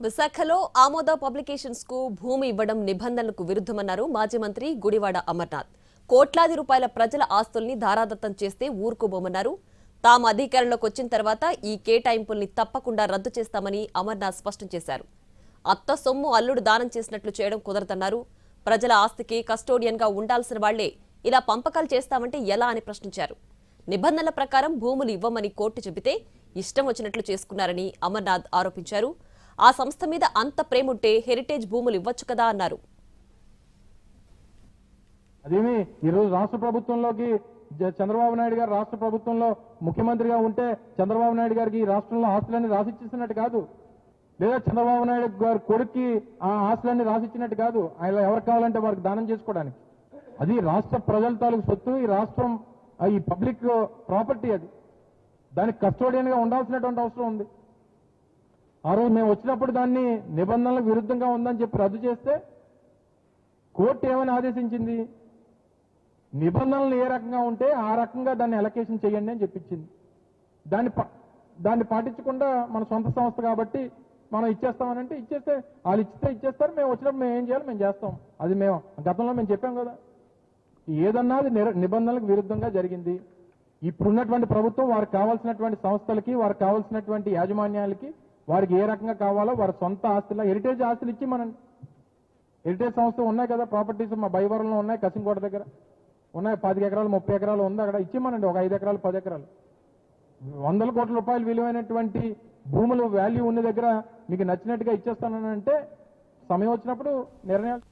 విశాఖలో ఆమోద పబ్లికేషన్స్ కు భూమి ఇవ్వడం నిబంధనలకు విరుద్ధమన్నారు మాజీ మంత్రి గుడివాడ అమర్నాథ్. కోట్లాది రూపాయల ప్రజల ఆస్తుల్ని ధారాదత్తం చేస్తే ఊరుకోబోమన్నారు. తాము అధికారంలోకి వచ్చిన తర్వాత ఈ కేటాయింపుల్ని తప్పకుండా రద్దు చేస్తామని అమర్నాథ్ స్పష్టం చేశారు. అత్త సొమ్ము అల్లుడు దానం చేసినట్లు చేయడం కుదరదన్నారు. ప్రజల ఆస్తికి కస్టోడియన్ గా ఉండాల్సిన వాళ్లే ఇలా పంపకాలు చేస్తామంటే ఎలా అని ప్రశ్నించారు. నిబంధనల ప్రకారం భూములు ఇవ్వమని కోర్టు చెబితే ఇష్టం వచ్చినట్లు చేసుకున్నారని అమర్నాథ్ ఆరోపించారు. ఆ సంస్థ మీద అంత ప్రేముంటే హెరిటేజ్ భూములు ఇవ్వచ్చు కదా అన్నారు. అదేమి ఈరోజు రాష్ట్ర ప్రభుత్వంలోకి చంద్రబాబు నాయుడు గారు రాష్ట్ర ప్రభుత్వంలో ముఖ్యమంత్రిగా ఉంటే చంద్రబాబు నాయుడు గారికి ఈ రాష్ట్రంలో ఆస్తులన్నీ రాసిచ్చేసినట్టు కాదు, లేదా చంద్రబాబు నాయుడు గారి కొడుక్కి ఆ ఆస్తులన్నీ రాసిచ్చినట్టు కాదు. ఆయన ఎవరికి కావాలంటే వారికి దానం చేసుకోవడానికి. అది రాష్ట్ర ప్రజల తాలూకు సొత్తు. ఈ రాష్ట్రం ఈ పబ్లిక్ ప్రాపర్టీ. అది దానికి కస్టోడియన్ గా ఉండాల్సినటువంటి అవసరం ఉంది. ఆ రోజు మేము వచ్చినప్పుడు దాన్ని నిబంధనలకు విరుద్ధంగా ఉందని చెప్పి రద్దు చేస్తే కోర్టు ఏమని ఆదేశించింది? నిబంధనలు ఏ రకంగా ఉంటే ఆ రకంగా దాన్ని అలొకేషన్ చేయండి అని చెప్పించింది. దాన్ని పాటించకుండా మన సొంత సంస్థ కాబట్టి మనం ఇచ్చేస్తామనంటే ఇచ్చేస్తే వాళ్ళు ఇచ్చేస్తారు. మేము వచ్చినప్పుడు మేము ఏం చేయాలి మేము చేస్తాం. అది మేము గతంలో మేము చెప్పాం కదా. ఏదన్నది నిబంధనలకు విరుద్ధంగా జరిగింది. ఇప్పుడున్నటువంటి ప్రభుత్వం వారికి కావాల్సినటువంటి సంస్థలకి వారికి కావాల్సినటువంటి యాజమాన్యాలకి వారికి ఏ రకంగా కావాలో వారి సొంత ఆస్తులు హెరిటేజ్ ఆస్తులు ఇచ్చి మనం హెరిటేజ్ సంస్థలు ఉన్నాయి కదా, ప్రాపర్టీస్ మా బైవరంలో ఉన్నాయి, కసింకోట దగ్గర ఉన్నాయి, 10 ఎకరాలు 30 ఎకరాలు ఉంది. అక్కడ ఇచ్చిమనండి ఒక 5 ఎకరాలు 10 ఎకరాలు 100 కోట్ల రూపాయలు విలువైనటువంటి భూములు వాల్యూ ఉన్న దగ్గర మీకు నచ్చినట్టుగా ఇచ్చేస్తానంటే సమయం వచ్చినప్పుడు నిర్ణయాలు